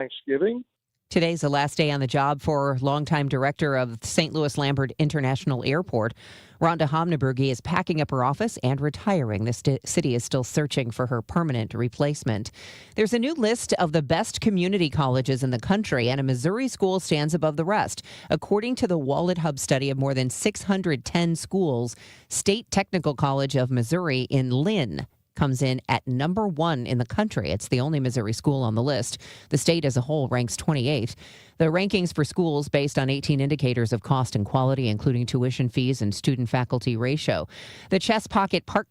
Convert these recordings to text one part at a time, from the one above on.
Thanksgiving. Today's the last day on the job for longtime director of St. Louis Lambert International Airport. Rhonda Homnebergy is packing up her office and retiring. The city is still searching for her permanent replacement. There's a new list of the best community colleges in the country, and a Missouri school stands above the rest. According to the Wallet Hub study of more than 610 schools, State Technical College of Missouri in Lynn comes in at number 1 in the country. It's the only Missouri school on the list. The state as a whole ranks 28th. The rankings for schools based on 18 indicators of cost and quality, including tuition fees and student-faculty ratio. The Chess Pocket Park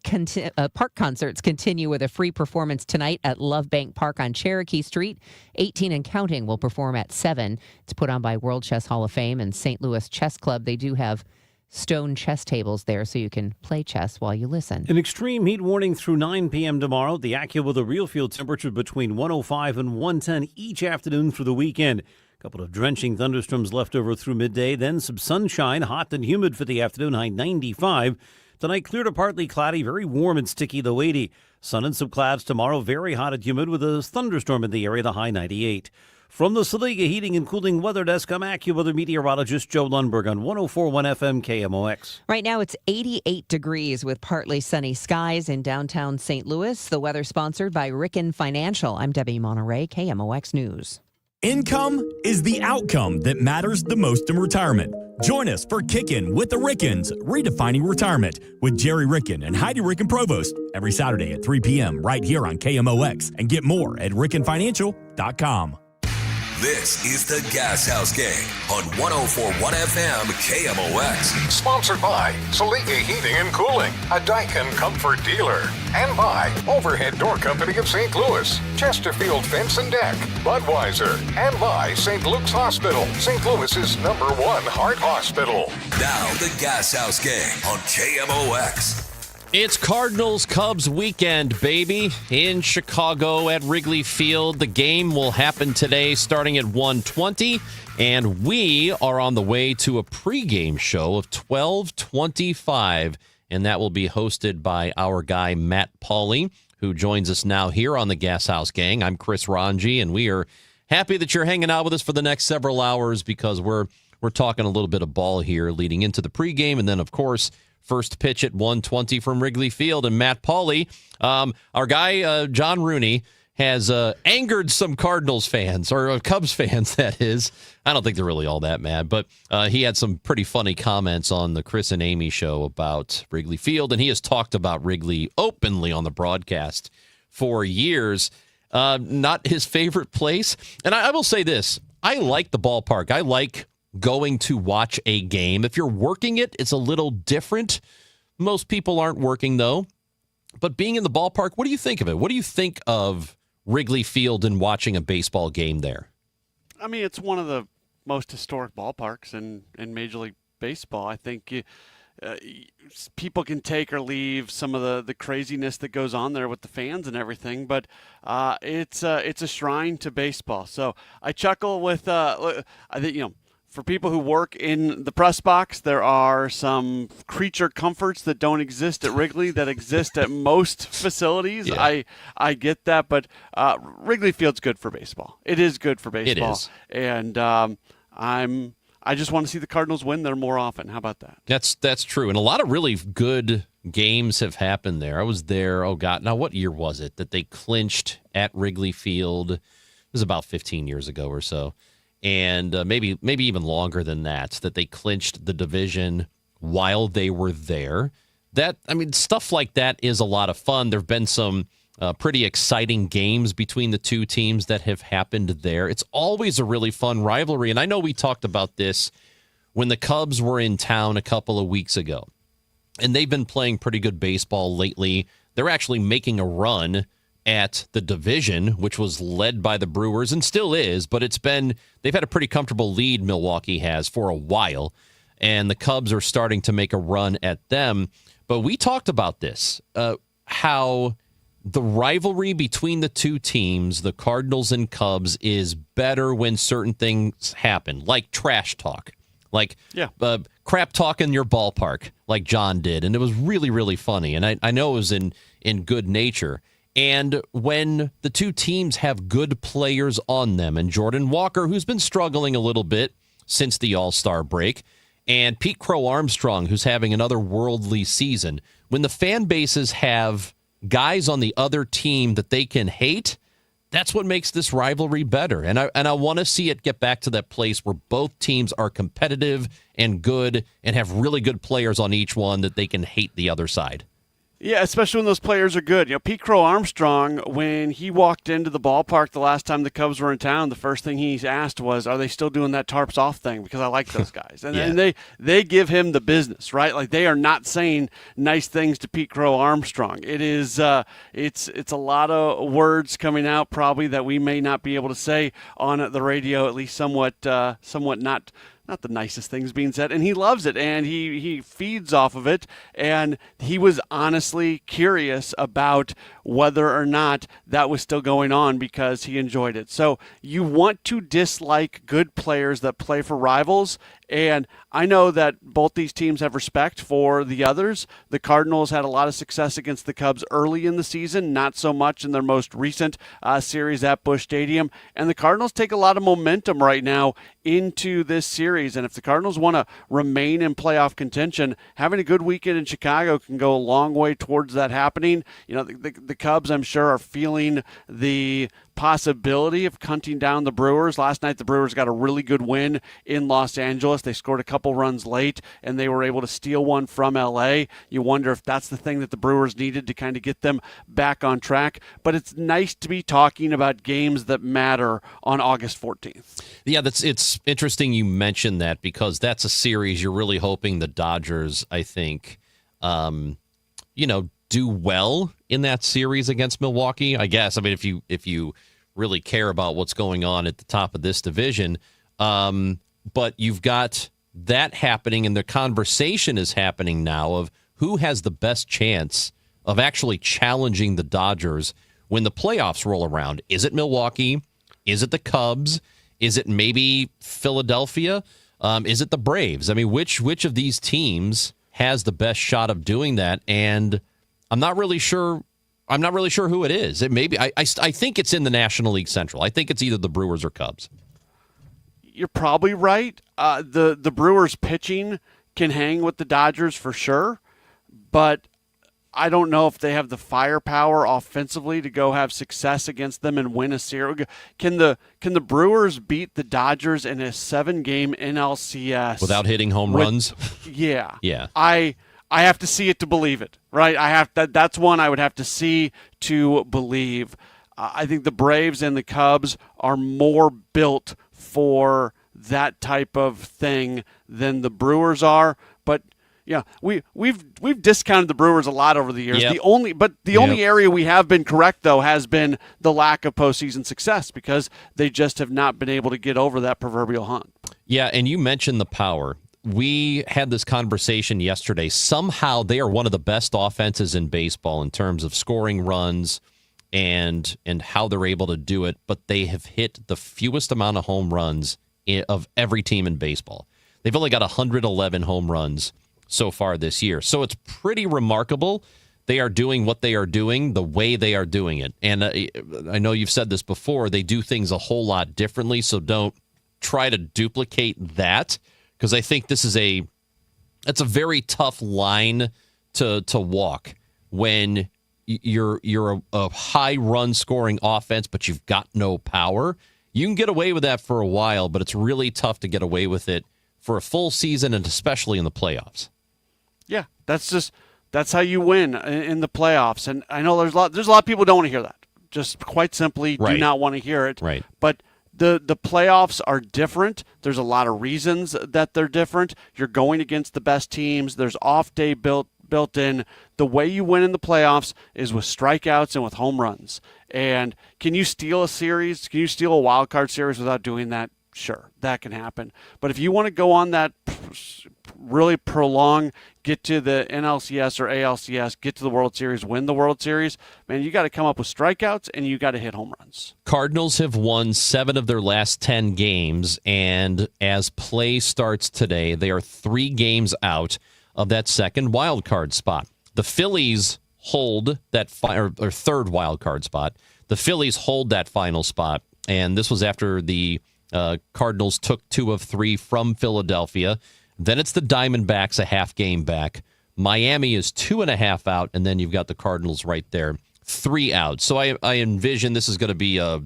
concerts continue with a free performance tonight at Love Bank Park on Cherokee Street. 18 and Counting will perform at 7. It's put on by World Chess Hall of Fame and St. Louis Chess Club. They do have stone chess tables there so you can play chess while you listen. An extreme heat warning through 9 p.m. tomorrow. The AccuWeather real field temperature between 105 and 110 each afternoon through the weekend. A couple of drenching thunderstorms left over through midday. Then some sunshine, hot and humid for the afternoon, high 95. Tonight, clear to partly cloudy, very warm and sticky, though 80. Sun and some clouds tomorrow, very hot and humid with a thunderstorm in the area, the high 98. From the Saliga Heating and Cooling Weather Desk, I'm AccuWeather meteorologist Joe Lundberg on 104.1 FM KMOX. Right now it's 88 degrees with partly sunny skies in downtown St. Louis. The weather sponsored by Ricken Financial. I'm Debbie Monterey, KMOX News. Income is the outcome that matters the most in retirement. Join us for Kickin' with the Rickens, Redefining Retirement with Jerry Ricken and Heidi Ricken Provost every Saturday at 3 p.m. right here on KMOX, and get more at rickenfinancial.com. This is the Gashouse Gang on 104.1 FM KMOX. Sponsored by Saliga Heating and Cooling, a Daikin comfort dealer. And by Overhead Door Company of St. Louis, Chesterfield Fence and Deck, Budweiser. And by St. Luke's Hospital, St. Louis's #1 heart hospital. Now the Gashouse Gang on KMOX. It's Cardinals Cubs weekend, baby, in Chicago at Wrigley Field. The game will happen today starting at 1:20, and we are on the way to a pregame show of 12:25, and that will be hosted by our guy Matt Pauley, who joins us now here on the Gashouse Gang. I'm Chris Ranji, and we are happy that you're hanging out with us for the next several hours because we're talking a little bit of ball here leading into the pregame, and then, of course, first pitch at 1:20 from Wrigley Field. And Matt Pauley, our guy, John Rooney, has angered some Cardinals fans, or Cubs fans, that is. I don't think they're really all that mad, but he had some pretty funny comments on the Chris and Amy show about Wrigley Field, and he has talked about Wrigley openly on the broadcast for years. Not his favorite place. And I will say this. I like the ballpark. I like going to watch a game. If you're working it, it's a little different. Most people aren't working, though. But being in the ballpark, what do you think of it? What do you think of Wrigley Field and watching a baseball game there? I mean, it's one of the most historic ballparks in Major League Baseball. I think people can take or leave some of the craziness that goes on there with the fans and everything, but it's a shrine to baseball. So I chuckle with I think, for people who work in the press box, there are some creature comforts that don't exist at Wrigley that exist at most facilities. Yeah. I get that, but Wrigley Field's good for baseball. It is good for baseball. It is. And I just want to see the Cardinals win there more often. How about that? That's true. And a lot of really good games have happened there. I was there, now what year was it that they clinched at Wrigley Field? It was about 15 years ago or so. And maybe even longer than that they clinched the division while they were there. Stuff like that is a lot of fun. There have been some pretty exciting games between the two teams that have happened there. It's always a really fun rivalry. And I know we talked about this when the Cubs were in town a couple of weeks ago. And they've been playing pretty good baseball lately. They're actually making a run at the division, which was led by the Brewers and still is, but they've had a pretty comfortable lead, Milwaukee has, for a while, and the Cubs are starting to make a run at them. But we talked about this, how the rivalry between the two teams, the Cardinals and Cubs, is better when certain things happen, like trash talk, like crap talk in your ballpark, like John did, and it was really, really funny, and I know it was in good nature. And when the two teams have good players on them, and Jordan Walker, who's been struggling a little bit since the All-Star break, and Pete Crow Armstrong, who's having another worldly season, when the fan bases have guys on the other team that they can hate, that's what makes this rivalry better. And I want to see it get back to that place where both teams are competitive and good and have really good players on each one that they can hate the other side. Yeah, especially when those players are good. Pete Crow Armstrong, when he walked into the ballpark the last time the Cubs were in town, the first thing he asked was, are they still doing that tarps off thing? Because I like those guys. And, Yeah. and they give him the business, right? Like, they are not saying nice things to Pete Crow Armstrong. It is it's a lot of words coming out probably that we may not be able to say on the radio, at least somewhat not the nicest things being said, and he loves it, and he feeds off of it, and he was honestly curious about whether or not that was still going on because he enjoyed it. So you want to dislike good players that play for rivals, and I know that both these teams have respect for the others. The Cardinals had a lot of success against the Cubs early in the season, not so much in their most recent series at Busch Stadium, and the Cardinals take a lot of momentum right now into this series, and if the Cardinals want to remain in playoff contention, having a good weekend in Chicago can go a long way towards that happening. The Cubs, I'm sure, are feeling the possibility of hunting down the Brewers. Last night, the Brewers got a really good win in Los Angeles. They scored a couple runs late, and they were able to steal one from L.A. You wonder if that's the thing that the Brewers needed to kind of get them back on track. But it's nice to be talking about games that matter on August 14th. Yeah, it's interesting you mentioned that because that's a series you're really hoping the Dodgers, I think, do well in that series against Milwaukee. I guess. I mean, if you really care about what's going on at the top of this division, but you've got that happening, and the conversation is happening now of who has the best chance of actually challenging the Dodgers when the playoffs roll around. Is it Milwaukee? Is it the Cubs? Is it maybe Philadelphia? Is it the Braves? I mean, which of these teams has the best shot of doing that? And I'm not really sure who it is. It maybe I think it's in the National League Central. I think it's either the Brewers or Cubs. You're probably right. The Brewers pitching can hang with the Dodgers for sure, but I don't know if they have the firepower offensively to go have success against them and win a series. Can the Brewers beat the Dodgers in a 7-game NLCS without hitting home runs? Yeah. Yeah. I have to see it to believe it, right? That's one I would have to see to believe. I think the Braves and the Cubs are more built for that type of thing than the Brewers are. But yeah, we've discounted the Brewers a lot over the years. Yep. The only area we have been correct though has been the lack of postseason success because they just have not been able to get over that proverbial hump. Yeah, and you mentioned the power. We had this conversation yesterday. Somehow they are one of the best offenses in baseball in terms of scoring runs and how they're able to do it, but they have hit the fewest amount of home runs of every team in baseball. They've only got 111 home runs so far this year. So it's pretty remarkable. They are doing what they are doing the way they are doing it. And I know you've said this before, they do things a whole lot differently, so don't try to duplicate that. Because I think that's a very tough line to walk when you're a high run scoring offense, but you've got no power. You can get away with that for a while, but it's really tough to get away with it for a full season and especially in the playoffs. Yeah, that's how you win in the playoffs. And I know there's a lot of people who don't want to hear that. Just quite simply do not want to hear it. Right. But the playoffs are different. There's a lot of reasons that they're different. You're going against the best teams. There's off day built in. The way you win in the playoffs is with strikeouts and with home runs. And can you steal a series? Can you steal a wild card series without doing that? Sure, that can happen. But if you want to go on that really prolong, get to the NLCS or ALCS, get to the World Series, win the World Series, man, you got to come up with strikeouts and you got to hit home runs. Cardinals have won 7 of their last 10 games, and as play starts today, they are 3 games out of that second wild card spot. The Phillies hold that or third wild card spot. The Phillies hold that final spot, and this was after the Cardinals took 2 of 3 from Philadelphia. Then it's the Diamondbacks a half game back. Miami is 2.5 out, and then you've got the Cardinals right there, 3 out. So I envision this is going to be a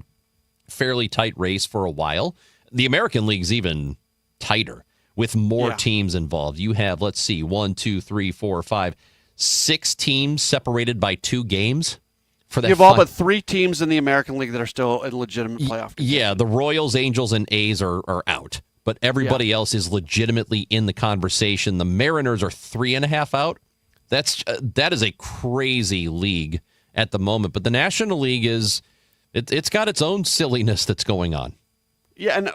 fairly tight race for a while. The American League's even tighter with more teams involved. You have, let's see, 1, 2, 3, 4, 5, 6 teams separated by 2 games. For that you have all but 3 teams in the American League that are still in legitimate playoff contention. Yeah, the Royals, Angels, and A's are out. But everybody else is legitimately in the conversation. The Mariners are 3.5 out. That is a crazy league at the moment. But the National League it's got its own silliness that's going on. Yeah, and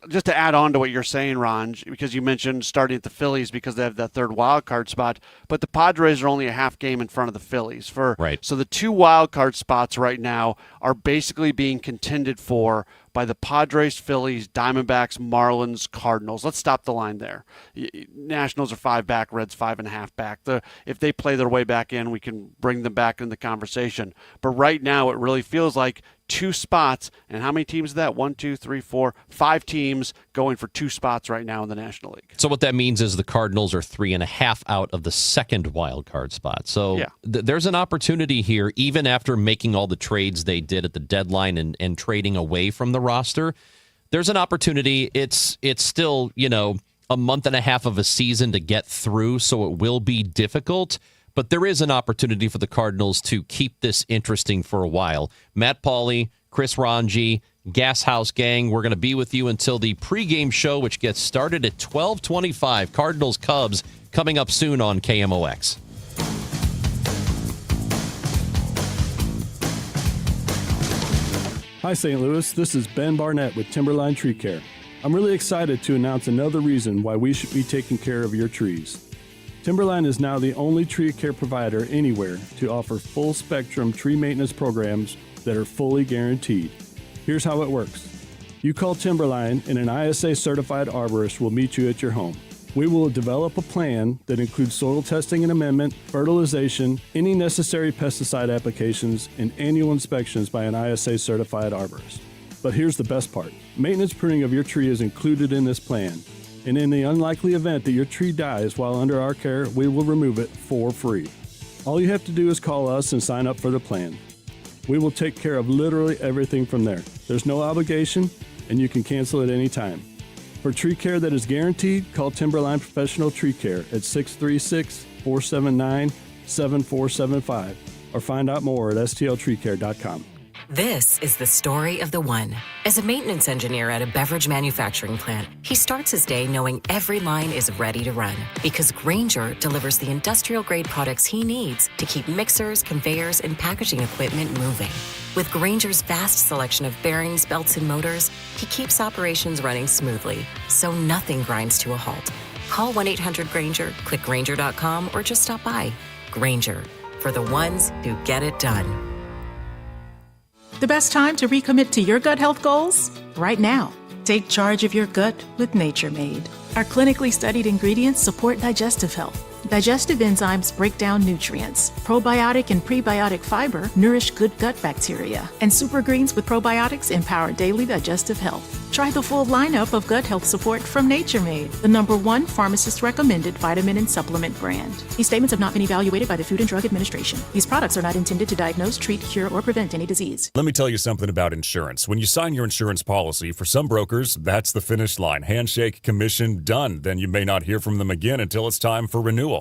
just to add on to what you're saying, Ron, because you mentioned starting at the Phillies because they have that third wild card spot, but the Padres are only a half game in front of the Phillies. Right. So the 2 wild card spots right now are basically being contended for by the Padres, Phillies, Diamondbacks, Marlins, Cardinals. Let's stop the line there. Nationals are 5 back, Reds 5.5 back. If they play their way back in, we can bring them back in the conversation. But right now, it really feels like 2 spots. And how many teams is that? 1, 2, 3, 4, 5 teams going for 2 spots right now in the National League. So what that means is the Cardinals are 3.5 out of the second wild card spot. So there's an opportunity here, even after making all the trades they did at the deadline and trading away from the roster. There's an opportunity. It's still, a month and a half of a season to get through, so it will be difficult. But there is an opportunity for the Cardinals to keep this interesting for a while. Matt Pauley, Chris Ranji, Gashouse Gang, we're going to be with you until the pregame show, which gets started at 12:25. Cardinals Cubs coming up soon on KMOX. Hi, St. Louis. This is Ben Barnett with Timberline Tree Care. I'm really excited to announce another reason why we should be taking care of your trees. Timberline is now the only tree care provider anywhere to offer full-spectrum tree maintenance programs that are fully guaranteed. Here's how it works. You call Timberline and an ISA-certified arborist will meet you at your home. We will develop a plan that includes soil testing and amendment, fertilization, any necessary pesticide applications, and annual inspections by an ISA-certified arborist. But here's the best part. Maintenance pruning of your tree is included in this plan. And in the unlikely event that your tree dies while under our care, we will remove it for free. All you have to do is call us and sign up for the plan. We will take care of literally everything from there. There's no obligation, and you can cancel at any time. For tree care that is guaranteed, call Timberline Professional Tree Care at 636-479-7475 or find out more at stltreecare.com. This is the story of the one. As a maintenance engineer at a beverage manufacturing plant, he starts his day knowing every line is ready to run because Grainger delivers the industrial-grade products he needs to keep mixers, conveyors, and packaging equipment moving. With Grainger's vast selection of bearings, belts, and motors, he keeps operations running smoothly, so nothing grinds to a halt. Call 1-800-GRAINGER, click Grainger.com, or just stop by. Grainger, for the ones who get it done. The best time to recommit to your gut health goals? Right now. Take charge of your gut with Nature Made. Our clinically studied ingredients support digestive health. Digestive enzymes break down nutrients. Probiotic and prebiotic fiber nourish good gut bacteria. And super greens with probiotics empower daily digestive health. Try the full lineup of gut health support from Nature Made, the #1 pharmacist-recommended vitamin and supplement brand. These statements have not been evaluated by the Food and Drug Administration. These products are not intended to diagnose, treat, cure, or prevent any disease. Let me tell you something about insurance. When you sign your insurance policy, for some brokers, that's the finish line. Handshake, commission, done. Then you may not hear from them again until it's time for renewal.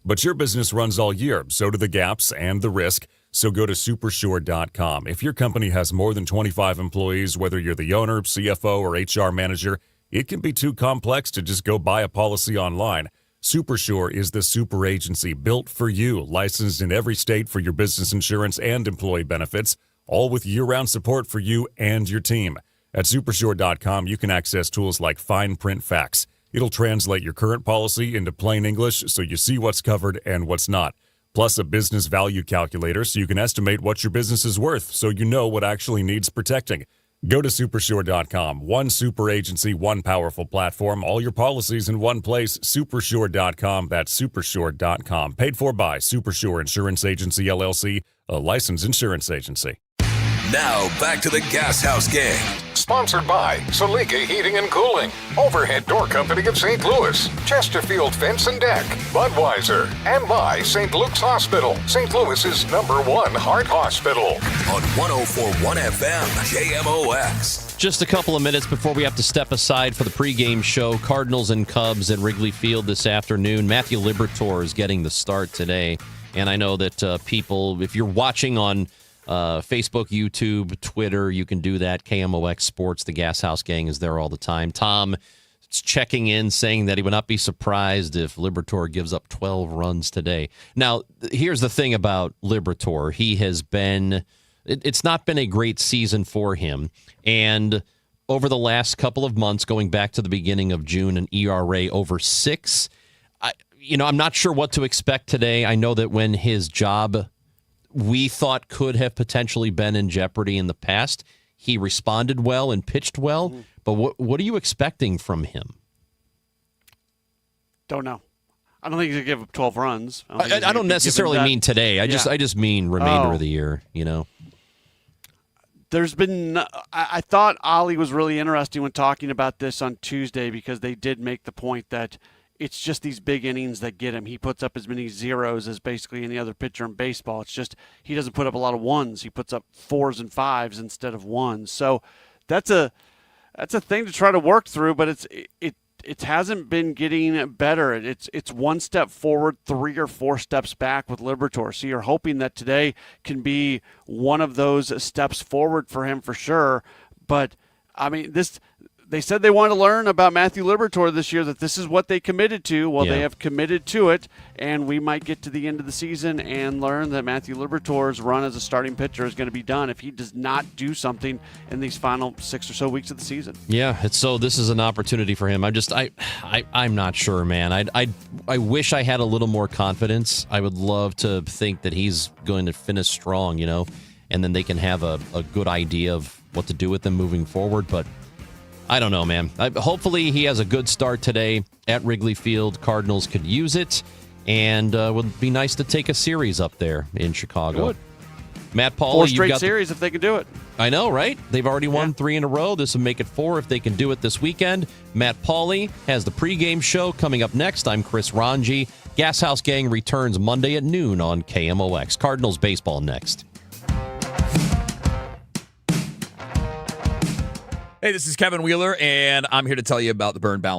But your business runs all year, so do the gaps and the risk. So go to supersure.com. If your company has more than 25 employees, whether you're the owner, CFO, or HR manager, it can be too complex to just go buy a policy online. Supersure is the super agency built for you, licensed in every state for your business insurance and employee benefits, all with year-round support for you and your team. At supersure.com, you can access tools like fine print facts. It'll translate your current policy into plain English so you see what's covered and what's not. Plus a business value calculator so you can estimate what your business is worth so you know what actually needs protecting. Go to Supersure.com. One super agency, one powerful platform. All your policies in one place. Supersure.com. That's Supersure.com. Paid for by Supersure Insurance Agency, LLC, a licensed insurance agency. Now back to the Gas House Gang. Sponsored by Salika Heating and Cooling, Overhead Door Company of St. Louis, Chesterfield Fence and Deck, Budweiser, and by St. Luke's Hospital, St. Louis's #1 heart hospital. On 104.1 FM, KMOX. Just a couple of minutes before we have to step aside for the pregame show. Cardinals and Cubs at Wrigley Field this afternoon. Matthew Liberatore is getting the start today. And I know that people, if you're watching on Facebook, YouTube, Twitter, you can do that. KMOX Sports, the Gas House Gang is there all the time. Tom is checking in, saying that he would not be surprised if Liberatore gives up 12 runs today. Now, here's the thing about Liberatore. He has been, it's not been a great season for him. And over the last couple of months, going back to the beginning of June, an ERA over 6. I'm not sure what to expect today. I know that when his job we thought could have potentially been in jeopardy in the past, he responded well and pitched well. Mm-hmm. But what are you expecting from him? Don't know. I don't think he's going to give up 12 runs. I don't necessarily mean today. I just mean remainder of the year, There's been I thought Ollie was really interesting when talking about this on Tuesday, because they did make the point that it's just these big innings that get him. He puts up as many zeros as basically any other pitcher in baseball. It's just he doesn't put up a lot of ones. He puts up 4s and 5s instead of 1s. So that's a thing to try to work through, but it hasn't been getting better. It's one step forward, 3 or 4 steps back with Liberatore. So you're hoping that today can be one of those steps forward for him for sure. But I mean, they said they wanted to learn about Matthew Liberatore this year, that this is what they committed to. Well, They have committed to it, and we might get to the end of the season and learn that Matthew Liberatore's run as a starting pitcher is going to be done if he does not do something in these final 6 or so weeks of the season. Yeah, this is an opportunity for him. I'm not sure, man. I wish I had a little more confidence. I would love to think that he's going to finish strong, and then they can have a good idea of what to do with him moving forward, but I don't know, man. Hopefully he has a good start today at Wrigley Field. Cardinals could use it, and it would be nice to take a series up there in Chicago. It would. Matt Pauley, 4 straight series if they can do it. I know, right? They've already won 3 in a row. This will make it 4 if they can do it this weekend. Matt Pauley has the pregame show coming up next. I'm Chris Ranji. Gas House Gang returns Monday at noon on KMOX. Cardinals baseball next. Hey, this is Kevin Wheeler, and I'm here to tell you about the Burn Balance.